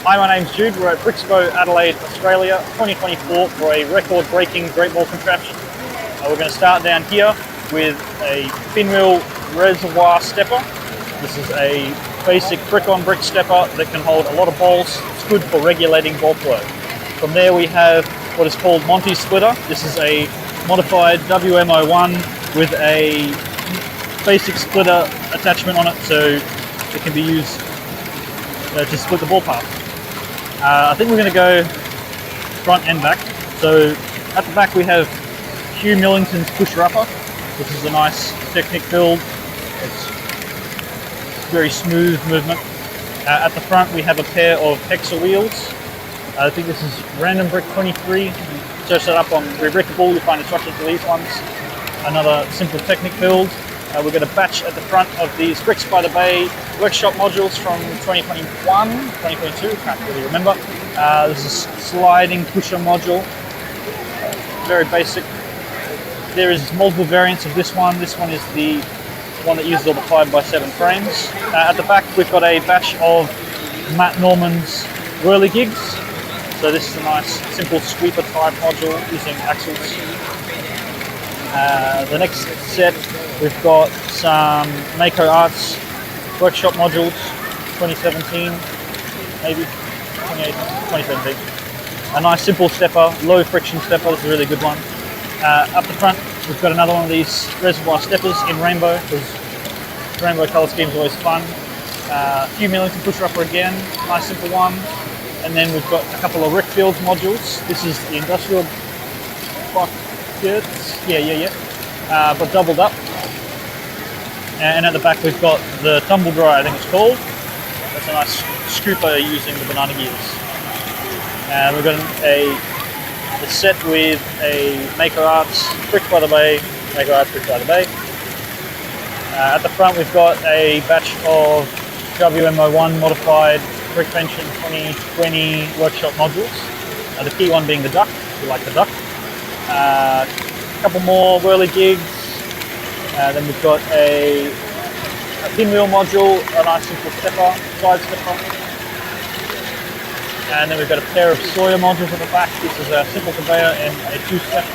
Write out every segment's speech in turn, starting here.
Hi, my name's Jude. We're at Brixpo, Adelaide, Australia, 2024 for a record-breaking great ball contraption. We're going to start down here with a pinwheel reservoir stepper. This is a basic brick-on-brick stepper that can hold a lot of balls. It's good for regulating ball flow. From there we have what is called Monty Splitter. This is a modified WMO1 with a basic splitter attachment on it, so it can be used to split the ball path. I think we're going to go front and back. So at the back we have Hugh Millington's pusher upper. This is a nice Technic build. It's very smooth movement. At the front we have a pair of Hexa wheels. I think this is Random Brick 23. Search that up on Brickworld, you'll find instructions for these ones. Another simple Technic build. We've got a batch at the front of these Bricks by the Bay workshop modules from 2021, 2022, can't really remember. This is a sliding pusher module, very basic. There is multiple variants of this one. This one is the one that uses all the 5x7 frames. At the back we've got a batch of Matt Norman's whirly gigs. So this is a nice simple sweeper type module using axles. The next set we've got some Mako Arts workshop modules, 2017, maybe 2017. A nice simple stepper, low friction stepper. This is a really good one. Up the front we've got another one of these reservoir steppers in rainbow, because rainbow colour scheme is always fun. Hugh Millington pusher upper again, nice simple one. And then we've got a couple of Rickfields modules. This is the industrial buckets, but doubled up. And at the back we've got the tumble dryer, I think it's called. That's a nice scooper using the banana gears. And we've got a set with a Mako Arts Brick by the Bay, Mako Arts Brick by the Bay. At the front we've got a batch of WMO1 modified Brickvention 2020 workshop modules. The key one being the duck, if you like the duck. A couple more whirly gigs. Then we've got a pinwheel module, a nice simple stepper, side stepper. And then we've got a pair of Sawyer modules at the back. This is a simple conveyor and a two-step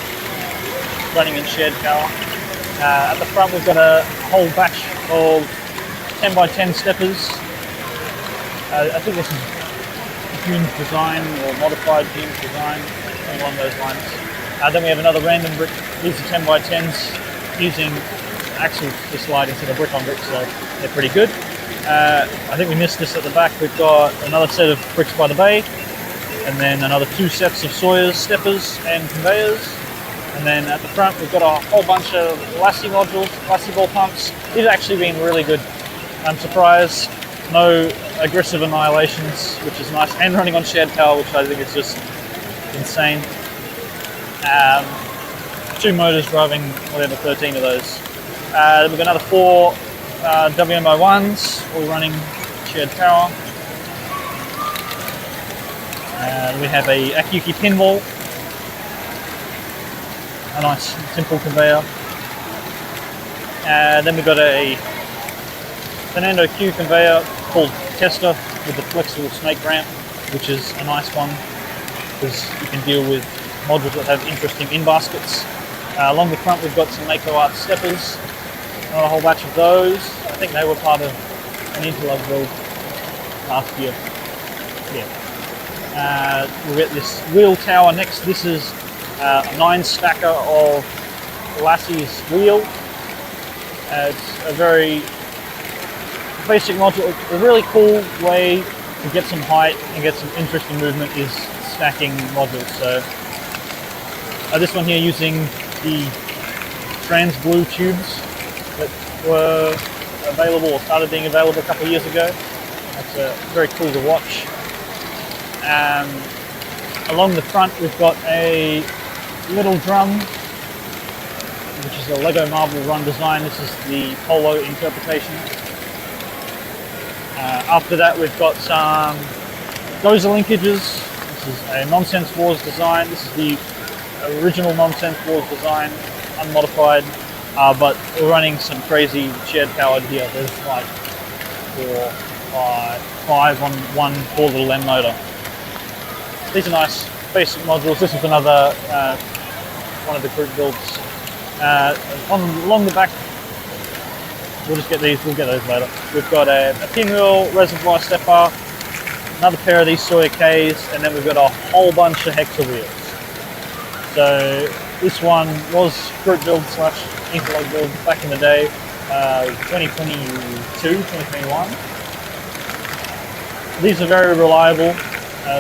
running in shared power. At the front we've got a whole batch of 10x10 steppers. I think this is June's design or modified June's design, along those lines. Then we have another Random Brick. These are 10x10s using axles to slide into the brick on brick, so they're pretty good. I think we missed this at the back. We've got another set of Bricks by the Bay, and then another two sets of Sawyer's steppers and conveyors. And then at the front we've got a whole bunch of Lassie modules, Lassie ball pumps. These have actually been really good. I'm surprised. No aggressive annihilations, which is nice, and running on shared power, which I think is just insane. Two motors driving whatever, 13 of those. We've got another four WMO1s, all running shared power. We have a Akiyuki pinball, a nice simple conveyor. Then we've got a Fernando Q conveyor called Tester with the flexible snake ramp, which is a nice one because you can deal with modules that have interesting in-baskets. Along the front we've got some Mako Arts steppers, a whole batch of those. I think they were part of an Interlove build last year. We'll get this wheel tower next. This is a 9-stacker of Lassie's wheel. It's a very basic module. A really cool way to get some height and get some interesting movement is stacking modules. So this one here using the trans blue tubes that were available or started being available a couple of years ago. That's very cool to watch. Along the front we've got a little drum, which is a Lego Marble Run design. This is the Polo interpretation. After that we've got some dozer linkages. This is a Nonsense Wars design. This is the original Nonsense Wars design, unmodified, but we're running some crazy shared powered here. There's like for 5 on one 4 little M motor. These are nice basic modules. This is another one of the group builds. Along the back, we'll just get these. We'll get those later. We've got a pinwheel reservoir stepper, another pair of these Sawyer Ks, and then we've got a whole bunch of hexa wheels. So this one was group build / interlock build back in the day, 2022, 2021. These are very reliable.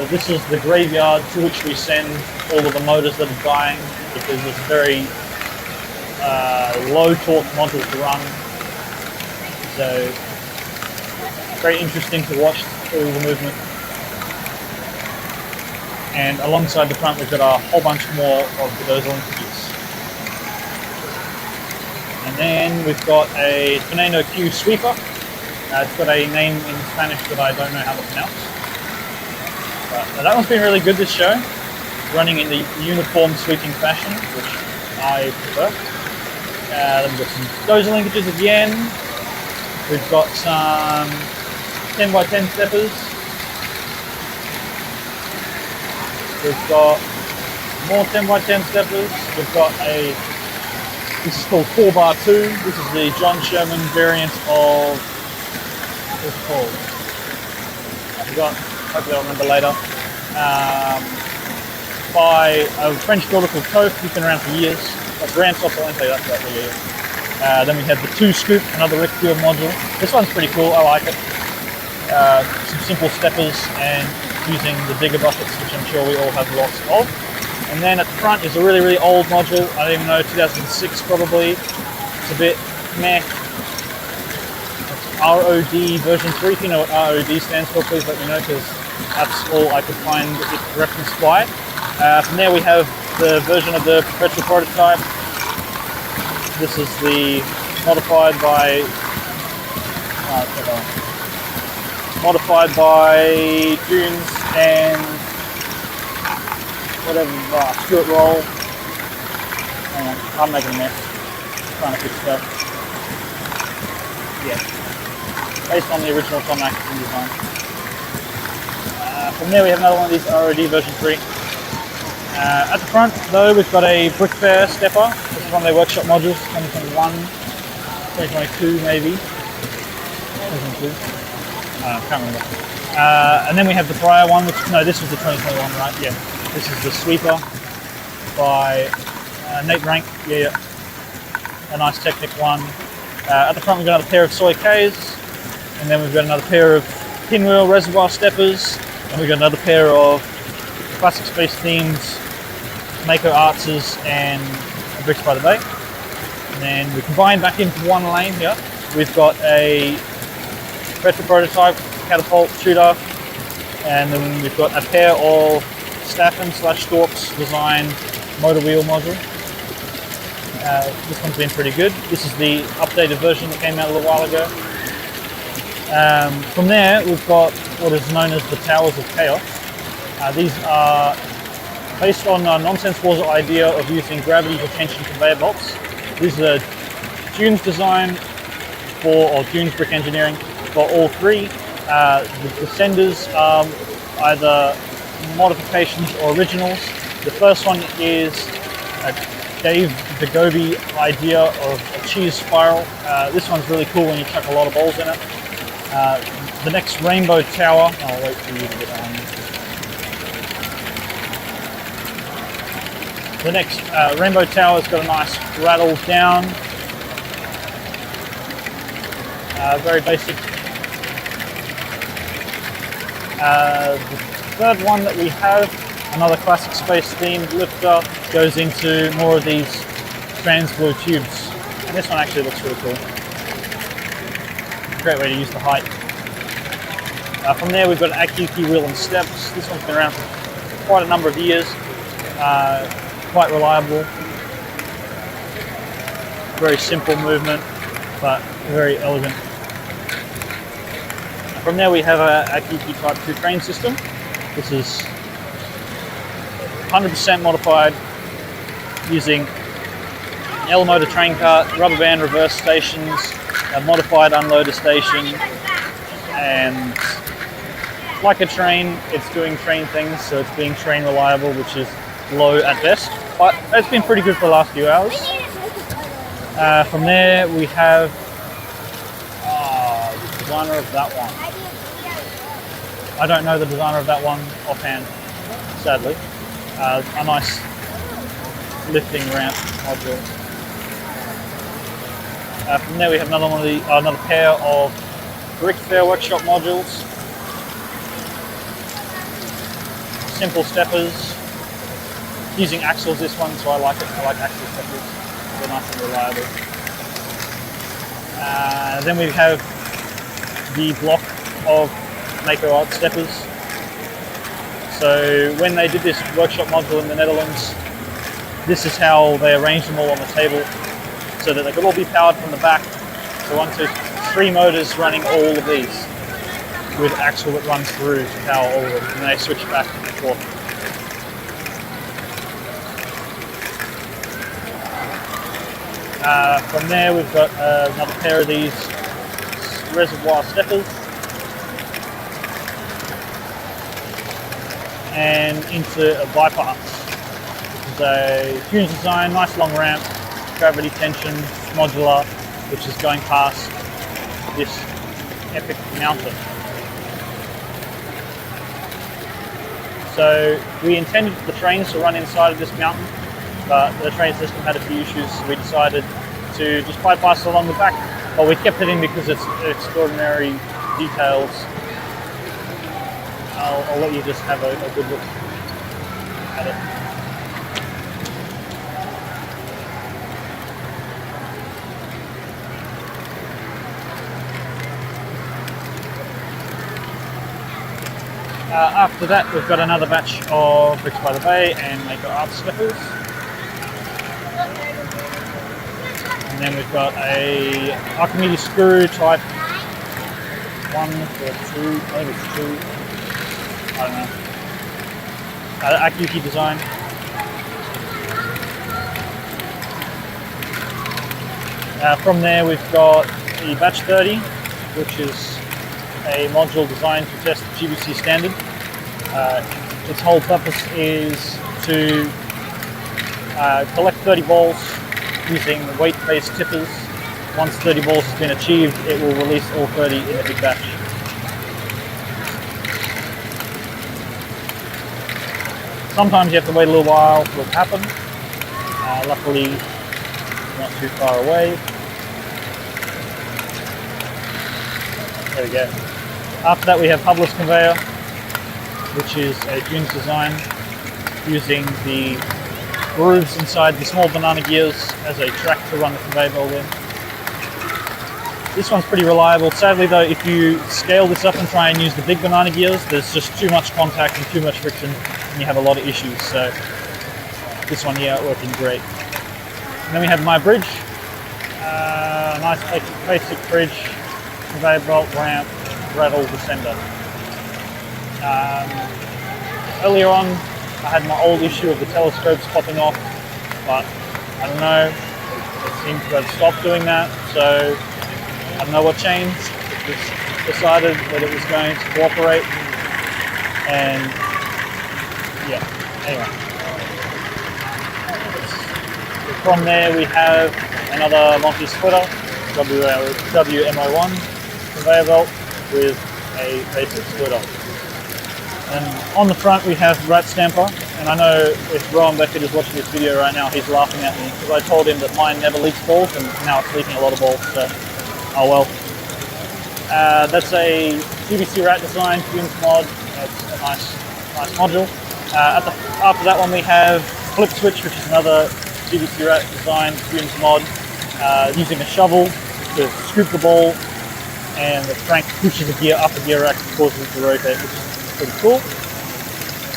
This is the graveyard to which we send all of the motors that are dying, because it's very low torque module to run. So very interesting to watch all the movement. And alongside the front, we've got a whole bunch more of those linkages. And then we've got a Tornado Q sweeper. It's got a name in Spanish that I don't know how to pronounce. But that one's been really good this show, running in the uniform sweeping fashion, which I prefer. Then we've got some dozer linkages again. We've got some 10x10 steppers. We've got more 10x10 steppers. We've got this is called 4x2. This is the John Sherman variant of, what's it called? I forgot, hopefully I'll remember later. By a French builder called Toth, he's been around for years. That's Grand Soft, I'll tell you that for a year. Then we have the 2 scoop, another Brickworld module. This one's pretty cool, I like it. Some simple steppers and using the digger buckets, which I'm sure we all have lots of. And then at the front is a really, really old module. I don't even know, 2006 probably. It's a bit meh. It's ROD version 3. If you know what ROD stands for, please let me know, because that's all I could find it referenced by. From there we have the version of the perpetual prototype. This is the modified by Dunes and whatever, Stuart Roll. Hang on, I'm making a mess. Trying to fix stuff. Yeah, based on the original Tom Atkinson design. From there we have another one of these ROD version 3. At the front though, we've got a Brickfair stepper. This is one of their workshop modules, 2021, 2022 maybe. 2022. Can't remember. And then we have the prior one, this was the 2021, right? Yeah. This is the sweeper by Nate Rank. Yeah. A nice Technic one. At the front we've got another pair of Sawyer Ks, and then we've got another pair of pinwheel reservoir steppers, and we've got another pair of classic space themed Mako Artses and Brixpo the Bay. And then we combine back into one lane here. We've got a retro prototype catapult shooter, and then we've got a pair of Staffen / Storks designed motor wheel module. This one's been pretty good. This is the updated version that came out a little while ago. From there we've got what is known as the Towers of Chaos. These are based on Nonsense Wars' idea of using gravity detention conveyor belts. These are Dunes design or Dunes brick engineering for all 3. The descenders are either modifications or originals. The first one is Dave Dagobi idea of a cheese spiral. This one's really cool when you chuck a lot of balls in it. The next Rainbow Tower, I'll wait for you to get on. The next Rainbow Tower's got a nice rattle down. Very basic. The third one that we have, another classic space themed lifter, goes into more of these trans-blue tubes. And this one actually looks really cool. Great way to use the height. From there we've got an AQP wheel and steps. This one's been around for quite a number of years. Quite reliable. Very simple movement, but very elegant. From there we have a AQP Type 2 train system. This is 100% modified using L motor train cart, rubber band reverse stations, a modified unloader station, and like a train, it's doing train things, so it's being train reliable, which is low at best, but it's been pretty good for the last few hours. From there we have the designer of that one. I don't know the designer of that one offhand, sadly. A nice lifting ramp module. From there we have another pair of Brixpo workshop modules. Simple steppers. Using axles this one, so I like it. I like axle steppers. They're nice and reliable. Then we have the block of Maker Art steppers. So when they did this workshop module in the Netherlands, this is how they arranged them all on the table so that they could all be powered from the back. So 1, 2, 3 motors running all of these with axle that runs through to power all of them, and they switch back and forth. From there we've got another pair of these reservoir steppers, and into a bypass. This is a Guinness design, nice long ramp, gravity tension, modular, which is going past this epic mountain. So we intended the trains to run inside of this mountain, but the train system had a few issues, so we decided to just bypass it along the back. But we kept it in because it's extraordinary details. I'll let you just have a good look at it. After that, we've got another batch of Bricks by the Bay and Maker Art steppers. And then we've got a Archimedes screw type 1 or 2, I think it's 2. I don't know. Akiyuki design. From there we've got the batch 30, which is a module designed to test the GBC standard. Its whole purpose is to collect 30 balls using weight-based tippers. Once 30 balls has been achieved, it will release all 30 in a big batch. Sometimes you have to wait a little while for it to happen. Luckily, it's not too far away. There we go. After that we have hubless conveyor, which is a Guinness design using the grooves inside the small banana gears as a track to run the conveyor belt in. This one's pretty reliable. Sadly though, if you scale this up and try and use the big banana gears, there's just too much contact and too much friction, and you have a lot of issues. So this one here working great. And then we have my bridge, nice basic bridge, conveyor belt, ramp, rattle, descender. Earlier on, I had my old issue of the telescopes popping off, but I don't know, it seemed to have stopped doing that, so I don't know what changed. It just decided that it was going to cooperate, and yeah, anyway. From there we have another Monty splitter, WMO1 conveyor belt with a basic splitter. And on the front we have rat stamper, and I know if Rowan Beckett is watching this video right now, he's laughing at me because I told him that mine never leaks balls, and now it's leaking a lot of balls, so oh well. That's a GBC rat design, Guinness mod. It's a nice module. After that one we have flip switch, which is another GBC rat design, Guinness mod, using a shovel to scoop the ball, and the crank pushes the gear up the gear rack and causes it to rotate, which is pretty cool.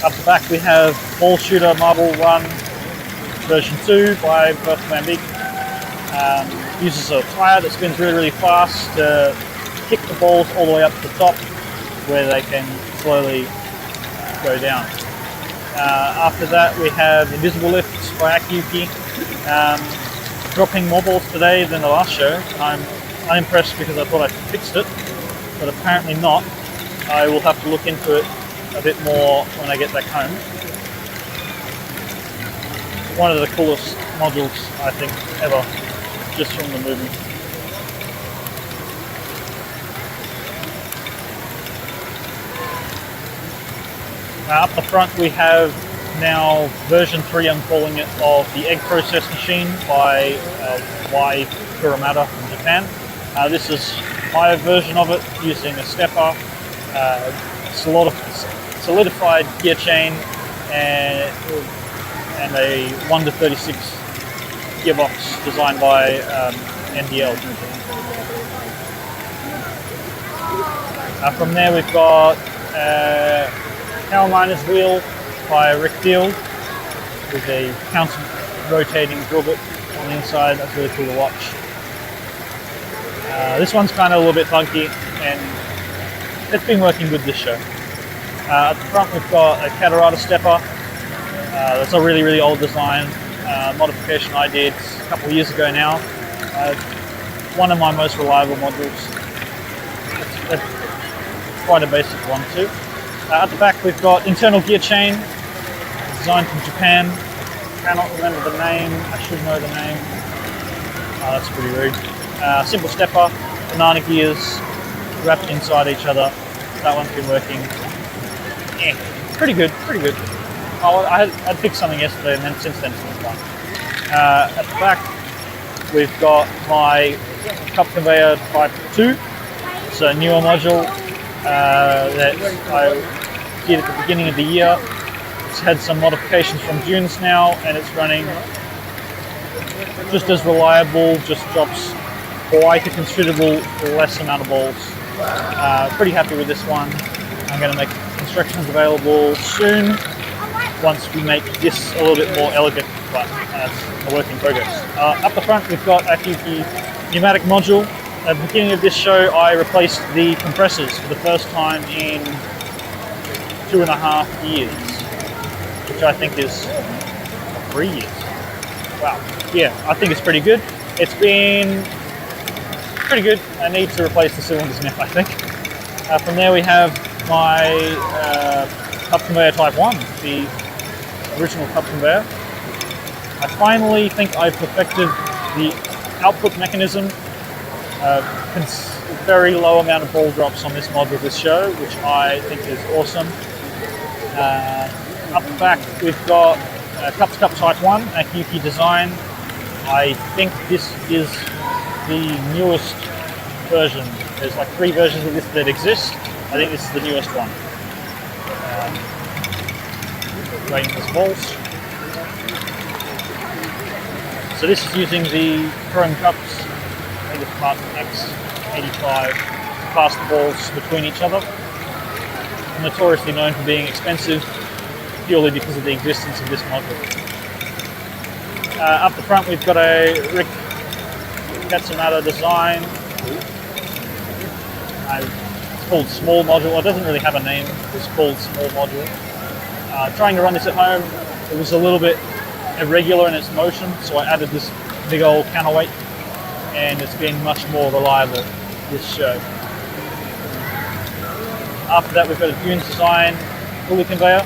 Up the back we have ball shooter marble run version 2 by Bertha Van Beek. Uses a tire that spins really fast to kick the balls all the way up to the top where they can slowly go down. After that we have invisible lifts by Akiyuki. Dropping more balls today than the last show. I'm unimpressed because I thought I fixed it, but apparently not. I will have to look into it a bit more when I get back home. One of the coolest modules, I think, ever, just from the movie. Up the front we have now version 3, I'm calling it, of the egg process machine by Y Kuramada from Japan. This is my version of it, using a stepper, solidified gear chain, and a 1:36 gearbox designed by NDL. From there we've got Power Miner's wheel by Rick Field with a counter rotating drill bit on the inside. That's really cool to watch. This one's kind of a little bit funky, and it's been working good this show. At the front we've got a Catarata stepper. That's a really old design, modification I did a couple of years ago now. One of my most reliable modules. It's quite a basic one too. At the back we've got internal gear chain, designed from Japan. Cannot remember the name, I should know the name. That's pretty rude. Simple stepper, banana gears, wrapped inside each other. That one's been working. Pretty good. I had fixed something yesterday, and then since then it's been fine. At the back we've got my cup conveyor type 2. It's a newer module that I did at the beginning of the year. It's had some modifications from Dunes now, and it's running just as reliable, just drops quite a considerable less amount of balls. Pretty happy with this one. I'm going to make instructions available soon once we make this a little bit more elegant, but that's a work in progress. Up the front we've got a Kiki pneumatic module. At the beginning of this show I replaced the compressors for the first time in 2.5 years, which I think is 3 years. Wow. Yeah, I think it's pretty good. It's been pretty good. I need to replace the cylinders now, I think. From there we have my cup conveyor type 1, the original cup conveyor. I finally think I've perfected the output mechanism. Very low amount of ball drops on this module this show, which I think is awesome. Up the back we've got cup to cup type 1, a Kiki design. I think this is the newest version. There's like 3 versions of this that exist. I think this is the newest one. Waiting for some balls. So this is using the chrome cups, I think it's Martin X85, to pass the balls between each other. Notoriously known for being expensive, purely because of the existence of this module. Up the front we've got a Rick Katsunada design. It's called Small Module. It doesn't really have a name. It's called Small Module. Trying to run this at home, it was a little bit irregular in its motion, so I added this big old counterweight, and it's been much more reliable this show. After that we've got a Dunes design pulley conveyor.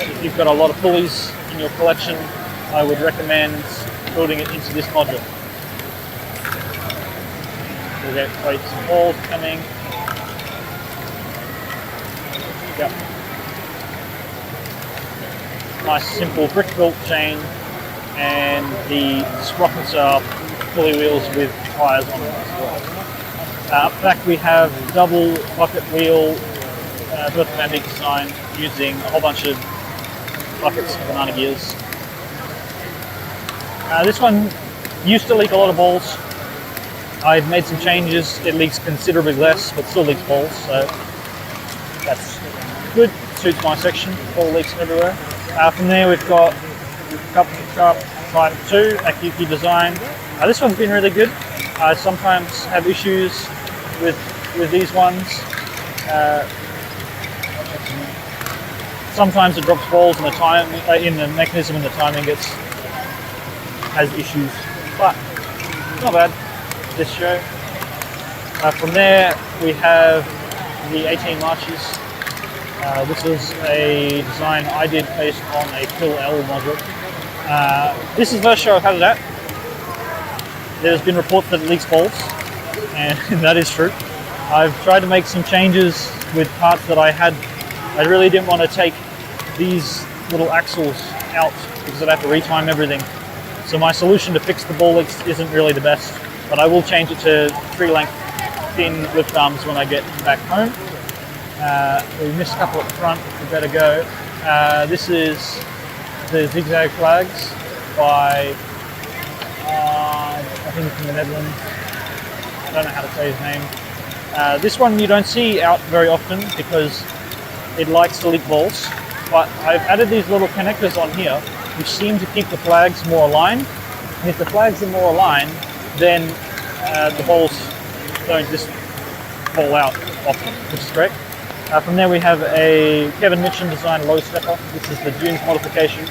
If you've got a lot of pulleys in your collection, I would recommend building it into this module. We'll get weights and balls coming. Yep. Nice simple brick built chain, and the sprockets are pulley wheels with tyres on them as well. Up back we have double bucket wheel Bertha Van Dijk design, using a whole bunch of buckets and banana gears. This one used to leak a lot of balls. I've made some changes. It leaks considerably less, but still leaks balls, so that's good. Suits my section. Ball leaks everywhere. From there we've got cup to cup type 2, a Kiki design. This one's been really good. I sometimes have issues with these ones. Sometimes it drops balls in the mechanism, and the timing has issues, but not bad this show. From there we have the 18 marches. This is a design I did based on a Fill L module. This is the first show I've had it at. There's been reports that it leaks balls, and that is true. I've tried to make some changes with parts that I had. I really didn't want to take these little axles out because I'd have to retime everything. So my solution to fix the ball leaks isn't really the best, but I will change it to 3-length thin lift arms when I get back home. We missed a couple at the front, we better go. This is the zigzag flags by, I think it's from the Netherlands. I don't know how to say his name. This one you don't see out very often because it likes to leak balls, but I've added these little connectors on here which seem to keep the flags more aligned. And if the flags are more aligned, then the balls don't just fall out often, which is great. From there we have a Kevin Mitchum designed low stepper. This is the Dunes modification.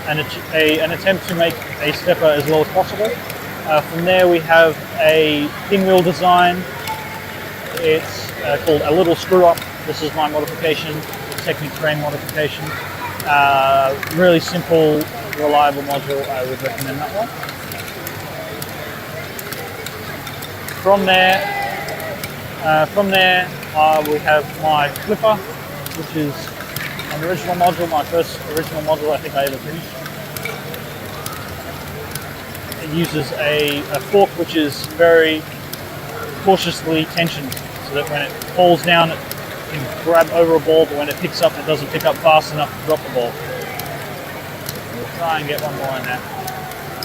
An attempt to make a stepper as low as possible. From there we have a pinwheel design. It's called a little screw up. This is my modification, Technic frame modification. Really simple, reliable module. I would recommend that one. From there we have my flipper, which is an original module, my first original module I think I ever finished. It uses a fork which is very cautiously tensioned so that when it falls down it can grab over a ball, but when it picks up it doesn't pick up fast enough to drop the ball. We'll try and get one more in there.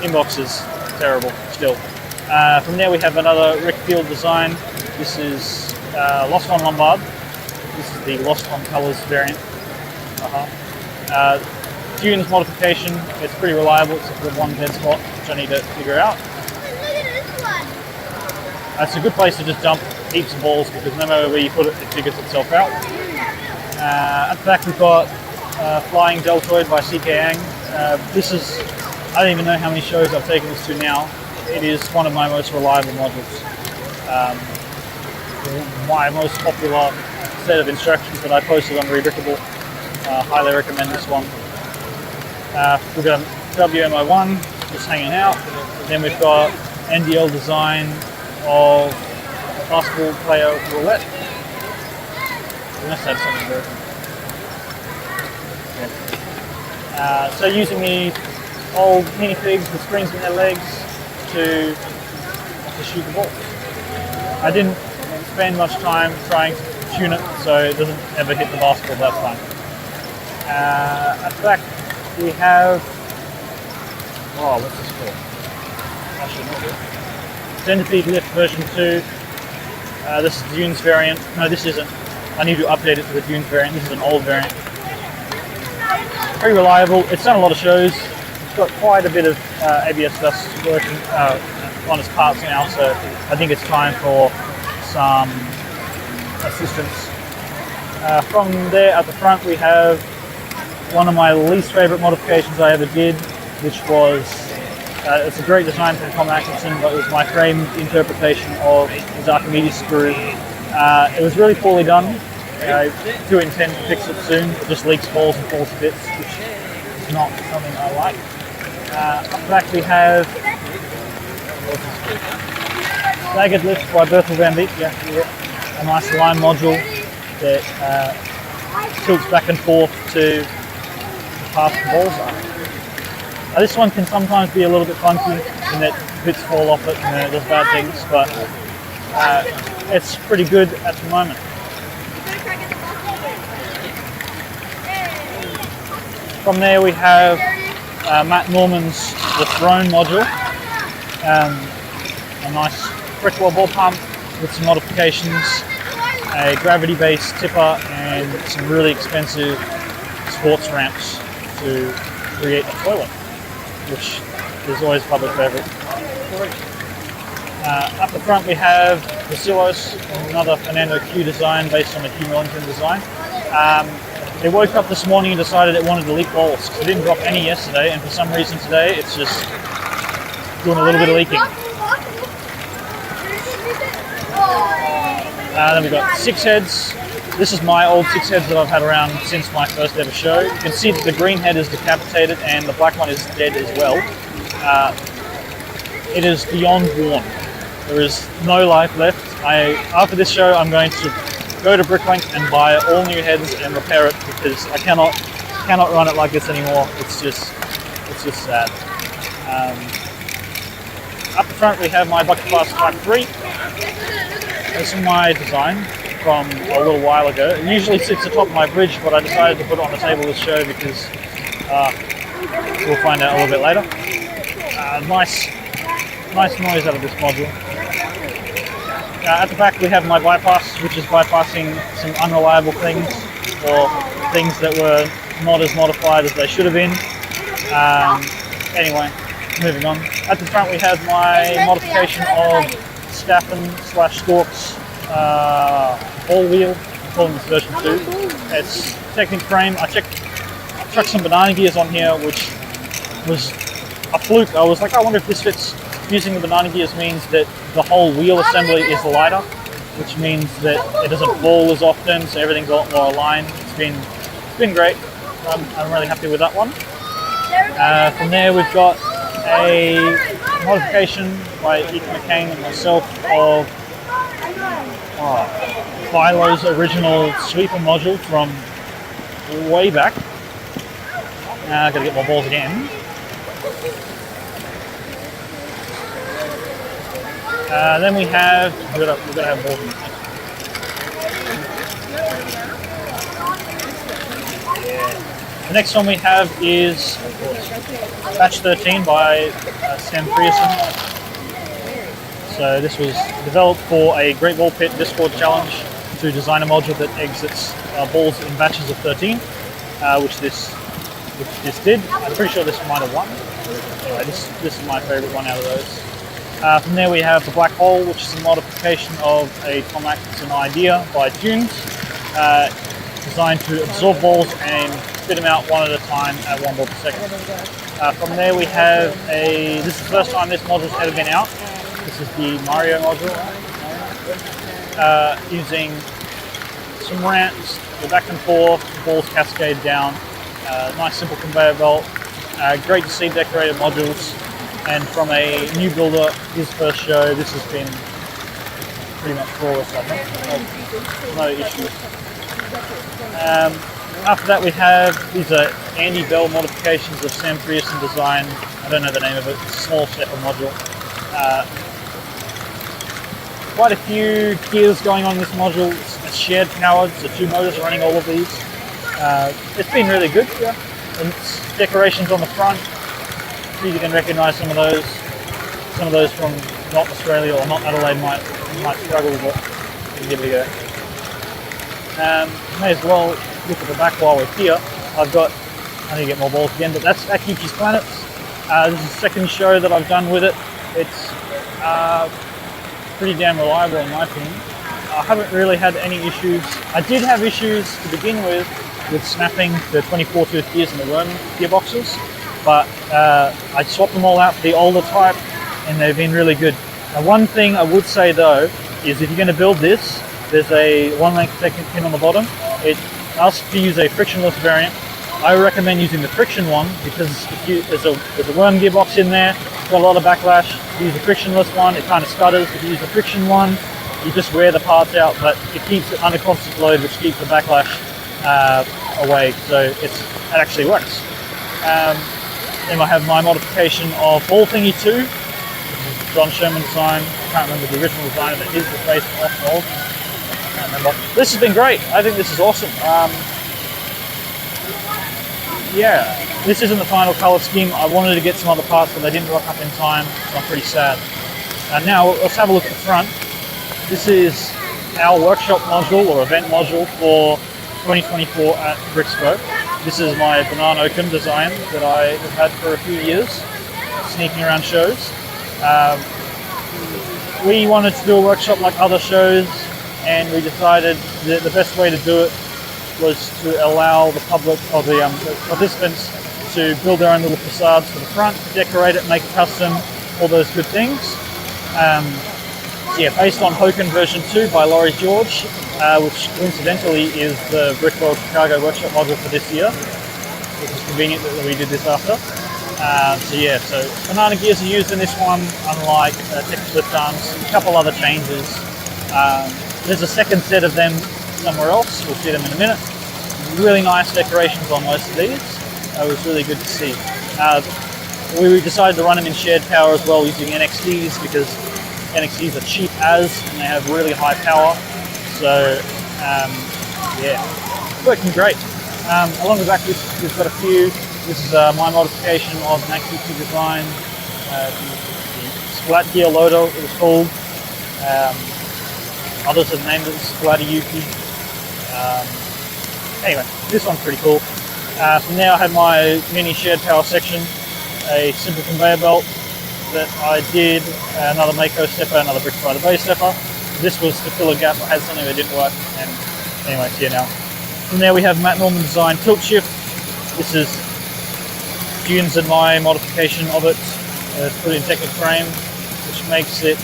Inbox is terrible still. From there we have another Rick Field design. This is Lost on Lombard. This is the Lost on Colours variant. Dunes modification, it's pretty reliable except for one dead spot which I need to figure out. Look at this one. It's a good place to just dump heaps of balls because no matter where you put it, it figures itself out. At the back we've got Flying Deltoid by CK Ang. This is, I don't even know how many shows I've taken this to now. It is one of my most reliable modules. My most popular set of instructions that I posted on Brickworld. Highly recommend this one. We've got WMO1 just hanging out. Then we've got NDL design of basketball player roulette. We must have something there. So using the old minifigs with springs in their legs to shoot the ball. I didn't spend much time trying to tune it so it doesn't ever hit the basketball that time. At the back we have, what's this for? Actually not good. Centipede Lift version 2. This is the Dunes variant. No, this isn't. I need to update it to the Dunes variant. This is an old variant. Very reliable. It's done a lot of shows. It's got quite a bit of ABS dust working on its parts now, so I think it's time for some assistance. From there at the front we have one of my least favourite modifications I ever did, which was, it's a great design from Tom Atkinson, but it was my framed interpretation of his Archimedes screw. It was really poorly done. I do intend to fix it soon. It just leaks balls and falls to bits, which is not something I like. Up the back we have Staggered Lift by Berthel Van Beek. A nice line module that tilts back and forth to pass the balls up. This one can sometimes be a little bit funky in that bits fall off it and it does bad things, but it's pretty good at the moment. From there we have Matt Norman's The Throne module. A nice Brickworld ball pump with some modifications, a gravity-based tipper and some really expensive sports ramps to create a toilet, which is always a public favourite. Up the front we have the Silos, another Fernando Q design based on the Hugh Millington design. It woke up this morning and decided it wanted to leak balls. It didn't drop any yesterday, and for some reason today it's just doing a little bit of leaking. Then we've got 6 heads. This is my old 6 heads that I've had around since my first ever show. You can see that the green head is decapitated and the black one is dead as well. It is beyond worn. There is no life left. After this show, I'm going to go to Bricklink and buy all new heads and repair it because I cannot run it like this anymore. It's just sad. Up the front, we have my bucket class Type 3. This is my design from a little while ago. It usually sits atop my bridge, but I decided to put it on the table this show because we'll find out a little bit later. Nice noise out of this module. At the back we have my bypass, which is bypassing some unreliable things or things that were not as modified as they should have been. Anyway, moving on. At the front we have my modification of Staffen/Stork's all wheel. I'm calling this version 2. It's Technic frame. I chucked some banana gears on here, which was a fluke. I was like, I wonder if this fits. Using the banana gears means that the whole wheel assembly is lighter, which means that it doesn't fall as often, so everything's a lot more aligned. It's been great. I'm really happy with that one. From there we've got a modification by Ethan McCain and myself of Philo's original sweeper module from way back. I've got to get my balls again. Then we've got to have balls in. The next one we have is, of course, Batch 13 by Sam Frierson. So this was developed for a Great Ball Pit Discord challenge to design a module that exits balls in batches of 13, which this did. I'm pretty sure this might have won. Anyway, this is my favourite one out of those. From there we have the Black Hole, which is a modification of a Tom Atkinson idea by Tunes, designed to absorb balls and spit them out one at a time at 1 ball per second. From there we have this is the first time this module's ever been out. This is the Mario module, using some ramps, go back and forth, balls cascade down, nice simple conveyor belt, great to see decorated modules. And from a new builder, his first show, this has been pretty much flawless, I think. No issues. After that we have, these are Andy Bell modifications of Sam Frierson design. I don't know the name of it, it's a small stepper module. Quite a few gears going on in this module. It's shared powered, so 2 motors are running all of these. It's been really good. Yeah. And it's decorations on the front. You can recognise some of those. Some of those from not Australia or not Adelaide might struggle, but we can give it a go. May as well look at the back while we're here. I need to get more balls again, but that's Akichi's Planets. This is the second show that I've done with it. It's pretty damn reliable in my opinion. I haven't really had any issues. I did have issues to begin with snapping the 24 tooth gears in the worm gearboxes. But I swapped them all out for the older type and they've been really good. Now, one thing I would say though is if you're going to build this, there's a 1 length Technic pin on the bottom. It asks to use a frictionless variant. I recommend using the friction one because there's a worm gearbox in there, it's got a lot of backlash. If you use the frictionless one, it kind of stutters. If you use the friction one, you just wear the parts out, but it keeps it under constant load, which keeps the backlash away, so it actually works. Then I have my modification of Ball Thingy 2, John Sherman's design. I can't remember the original design, but his was based off mold. I can't remember. This has been great. I think this is awesome. Yeah, this isn't the final colour scheme. I wanted to get some other parts, but they didn't rock up in time, so I'm pretty sad. Now let's have a look at the front. This is our workshop module or event module for 2024 at Brixpo. This is my banana oakum design that I have had for a few years, sneaking around shows. We wanted to do a workshop like other shows, and we decided that the best way to do it was to allow the public, or the participants, to build their own little facades for the front, decorate it, make it custom, all those good things. yeah, based on Hoken version 2 by Laurie George, which coincidentally is the Brickworld Chicago workshop module for this year, which is convenient that we did this after. So yeah, so banana gears are used in this one, unlike Texas lift arms. A couple other changes. There's a second set of them somewhere else. We'll see them in a minute. Really nice decorations on most of these. It was really good to see. We decided to run them in shared power as well using NXTs because NXTs are cheap and they have really high power. So yeah, working great. Along the back we've got a few. This is my modification of an AQT design, the Splat Gear Loader it was called. Others have named it Splatayuki. Anyway, this one's pretty cool. From there I had my mini shared power section, a simple conveyor belt that I did, another Mako stepper, another Brixpo the base stepper. This was to fill a gap. I had something that didn't work, and anyway, it's here now. From there we have Matt Norman design tilt shift. This is Dunes and my modification of it, put in Technic frame, which makes it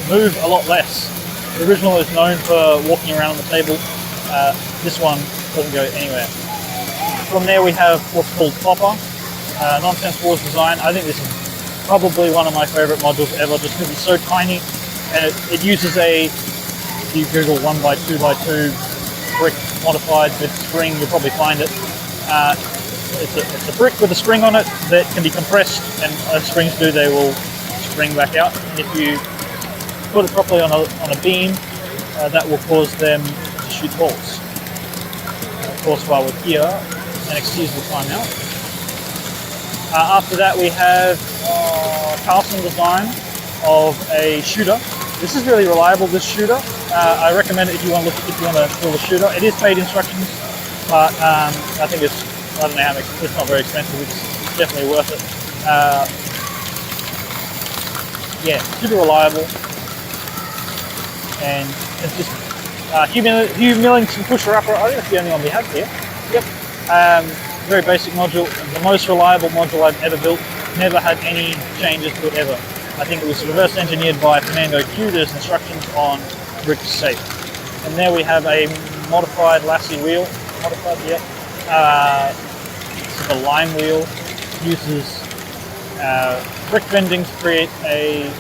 move a lot less. The original is known for walking around on the table. This one doesn't go anywhere. From there we have what's called Popper, Nonsense Wars design. I think this is probably one of my favorite modules ever, just because it's so tiny, and it uses a, if you Google 1x2x2 brick modified with spring, you'll probably find it. It's a brick with a spring on it that can be compressed, and as springs do, they will spring back out. And if you put it properly on a beam, that will cause them to shoot bolts. Of course, while we're here, NXTs will time out. After that, we have Carlson design of a shooter. This is really reliable. This shooter, I recommend it if you want to build a shooter. It is paid instructions, but I think I don't know how it's not very expensive. It's definitely worth it. Yeah, super reliable, and it's just humility pusher upper. I think that's the only one we have here. Yep. Very basic module, the most reliable module I've ever built. Never had any changes to it ever. I think it was reverse engineered by Fernando Q. There's instructions on brick safe. And there we have a modified Lassie wheel. Modified, yeah. This is a line wheel. Uses brick bending to create a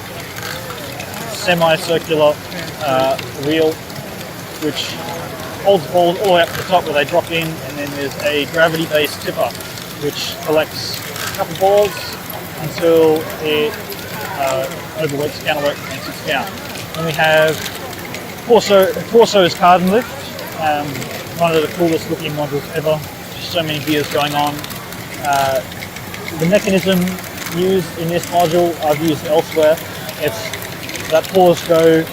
semicircular wheel, which holds balls all the way up to the top where they drop in, and then there's a gravity-based tipper which collects a couple balls until it overworks, counterworks, and sits down. Then we have Torso's card and lift, one of the coolest looking modules ever. Just so many gears going on. The mechanism used in this module I've used elsewhere. It's that pause go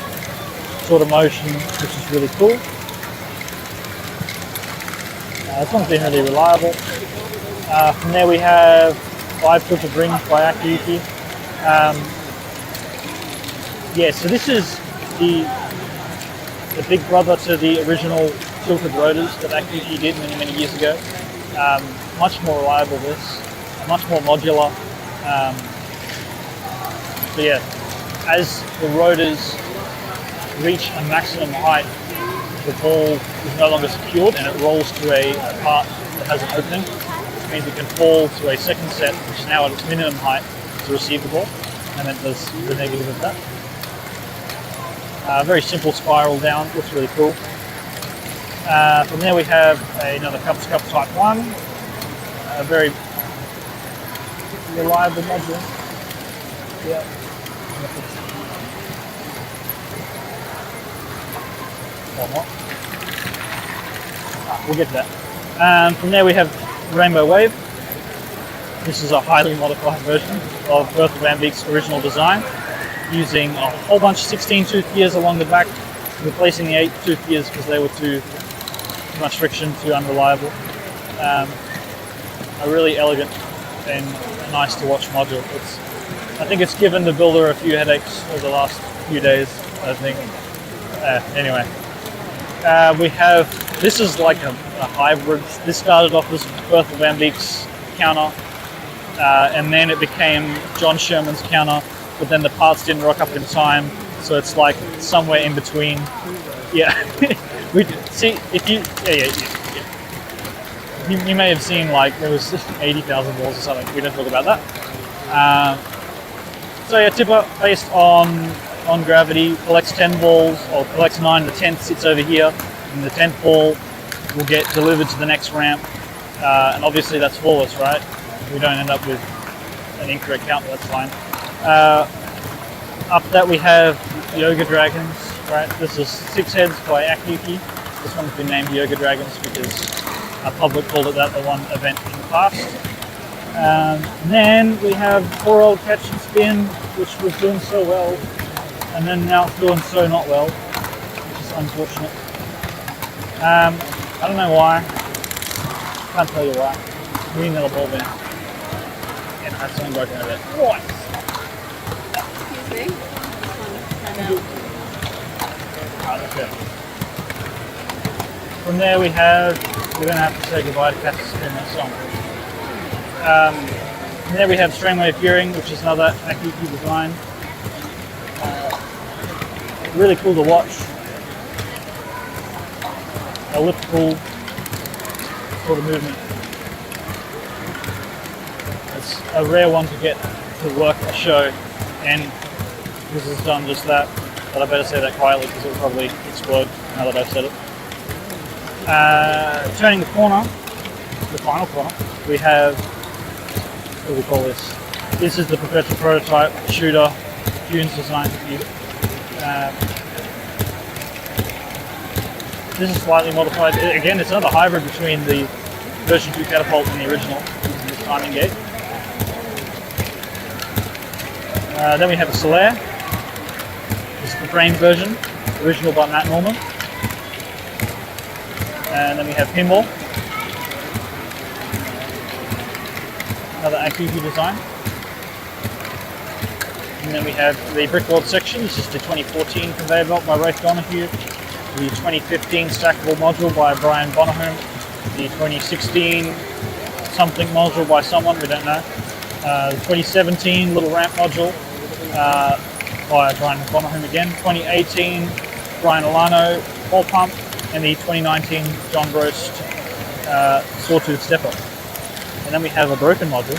sort of motion, which is really cool. This one's been really reliable. From there we have 5 tilted rings by AQT. Yeah, so this is the big brother to the original tilted rotors that AQT did many years ago. Much more reliable this, much more modular. So yeah, as the rotors reach a maximum height, the ball is no longer secured and it rolls to a part that has an opening, which means it can fall to a second set, which is now at its minimum height to receive the ball, and then there's the negative of that. Very simple spiral down, looks really cool. From there we have another Cup Type 1, a very reliable module. Yeah. One more. We'll get to that. From there we have Rainbow Wave. This is a highly modified version of Berthel Van Beek's original design, using a whole bunch of 16-tooth gears along the back, replacing the 8-tooth gears because they were too much friction, too unreliable. A really elegant and nice to watch module. I think it's given the builder a few headaches over the last few days, I think. Anyway, we have, this is like a hybrid. This started off as Berthel Van Beek's counter, and then it became John Sherman's counter, but then the parts didn't rock up in time, so it's like somewhere in between. Yeah, we see if you you may have seen like there was 80,000 balls or something. We don't talk about that. So yeah, tipper based on gravity collects 10 balls or collects 9. The 10th sits over here, and the 10th ball will get delivered to the next ramp. And obviously that's flawless, right? We don't end up with an incorrect count, but that's fine. After that we have Yoga Dragons, right? This is 6 heads by Akiyuki. This one's been named Yoga Dragons because our public called it that at one event in the past. And then we have poor old Catch and Spin, which was doing so well, and then now it's doing so not well, which is unfortunate. I don't know why. Can't tell you why. We need another ball bin. And I have something broken over there. What? Excuse me. Okay. From there we're going to have to say goodbye to Catch and Spin that song. From there we have Strainwave Gearing, which is another Akiyuki design. Really cool to watch. Elliptical sort of movement. It's a rare one to get to work a show, and this has done just that. But I better say that quietly because it will probably explode now that I've said it. Turning the corner, the final corner, we have, what do we call this? This is the perpetual prototype shooter Dunes designed for you. This is slightly modified. Again, it's another hybrid between the version 2 catapult and the original, using this timing gate. Then we have a Solaire. This is the frame version, original by Matt Norman. And then we have Pinball. Another Akiyuki design. And then we have the Brickworld section. This is the 2014 conveyor belt by Rafe Donahue. The 2015 stackable module by Brian Bonahome. The 2016 something module by someone, we don't know. The 2017 little ramp module by Brian Bonahome again. 2018 Brian Alano ball pump. And the 2019 John Brost sawtooth stepper. And then we have a broken module.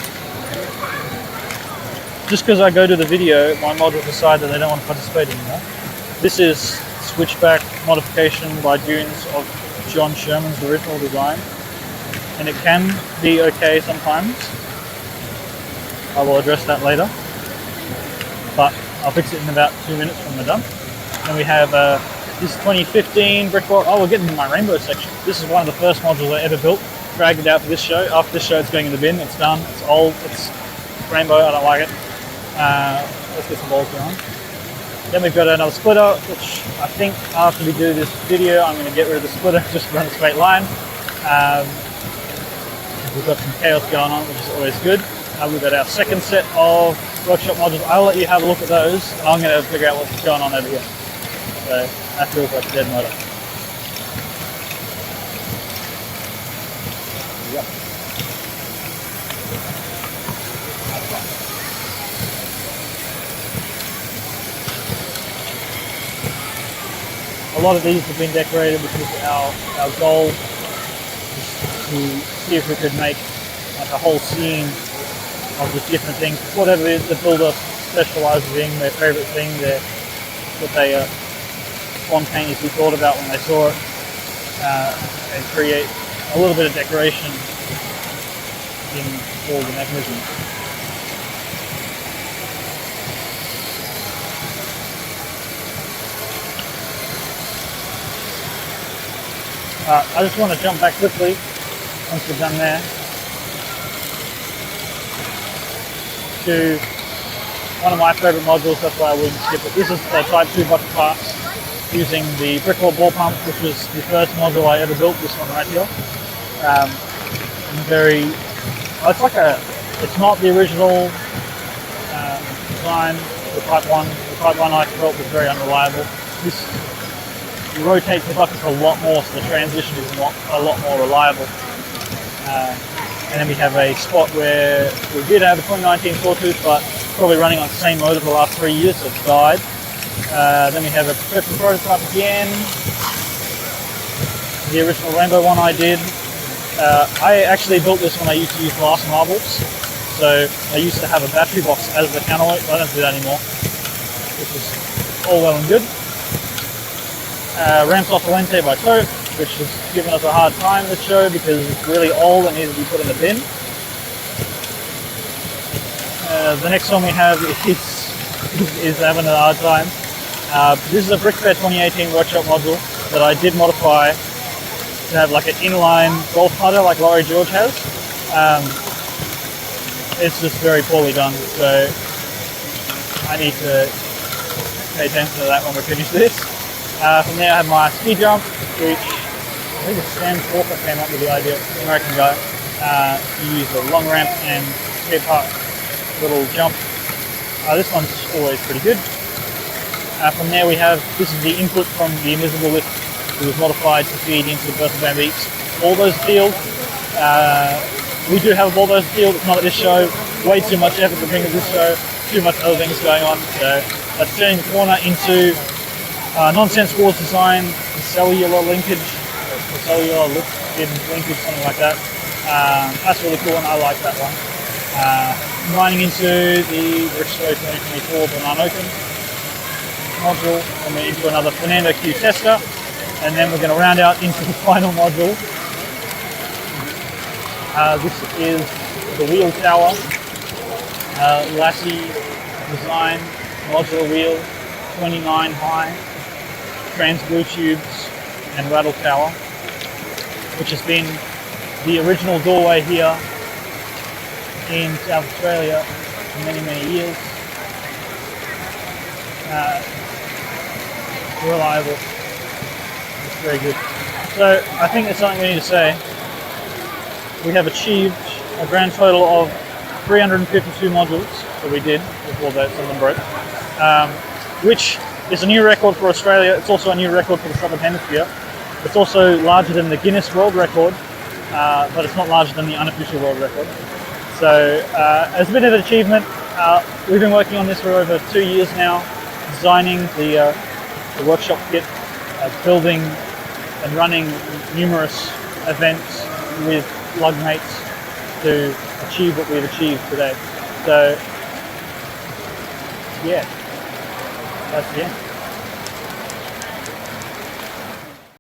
Just because I go to the video, my module decide that they don't want to participate anymore. This is switchback modification by Dunes of John Sherman's original design. And it can be okay sometimes. I will address that later. But I'll fix it in about 2 minutes when we're done. And we have this 2015 Brickworld. Oh, we're getting to my rainbow section. This is one of the first modules I ever built. Dragged it out for this show. After this show, it's going in the bin. It's done. It's old. It's rainbow. I don't like it. Let's get some balls going. Then we've got another splitter, which I think after we do this video, I'm going to get rid of the splitter, just run a straight line. We've got some chaos going on, which is always good. We've got our second set of workshop modules. I'll let you have a look at those, and I'm going to figure out what's going on over here. So that feels like a dead motor. Yep. A lot of these have been decorated because our goal is to see if we could make like a whole scene of just different things. Whatever it is the builder specialises in, their favourite thing, what they spontaneously thought about when they saw it, and create a little bit of decoration in all the mechanisms. I just want to jump back quickly once we're done there to one of my favourite modules. That's why I wouldn't skip it. This is the Type 2 bucket parts using the Brickworld ball pump, which was the first module I ever built. This one right here. It's not the original design. The Type 1 I felt was very unreliable. This rotates the buckets a lot more, so the transition is a lot more reliable. And then we have a spot where we did have a 2019 sawtooth, but probably running on the same motor for the last 3 years, so it's died. Then we have a purple prototype again. The original rainbow one I did. I actually built this when I used to use glass marbles. So I used to have a battery box as the counterweight, but I don't do that anymore, which is all well and good. Ramps off the lente by Tote, which has given us a hard time this show because it's really old and needs to be put in the bin. The next one we have is having a hard time. This is a Brixpo 2018 workshop module that I did modify to have like an inline golf putter like Laurie George has. It's just very poorly done, so I need to pay attention to that when we finish this. From there I have my ski jump, which I think it's Sam Walker came up with the idea, the American guy. You use a long ramp and skate park little jump. This one's always pretty good. From there we have, this is the input from the invisible lift. It was modified to feed into the Bertha Van Beeks bulldozer field. We do have a bulldozer field, it's not at this show. Way too much effort to bring to this show, too much other things going on. So that's turning the corner into nonsense walls design, cellular linkage, or cellular linkage, something like that. That's really cool and I like that one. Combining into the Brixpo 2024 Banana Open module, and then into another Fernando Q tester, and then we're going to round out into the final module. This is the wheel tower, Lassie design, modular wheel, 29 high, trans blue tubes, and rattle tower, which has been the original doorway here in South Australia for many, many years. Reliable. It's very good. So I think there's something we need to say. We have achieved a grand total of 352 modules that we did before that some of them broke, which is a new record for Australia. It's also a new record for the Southern Hemisphere. It's also larger than the Guinness World Record, but it's not larger than the unofficial world record. So as a bit of an achievement, we've been working on this for over 2 years now, designing the workshop kit, building and running numerous events with lug mates to achieve what we've achieved today. So yeah, that's the end.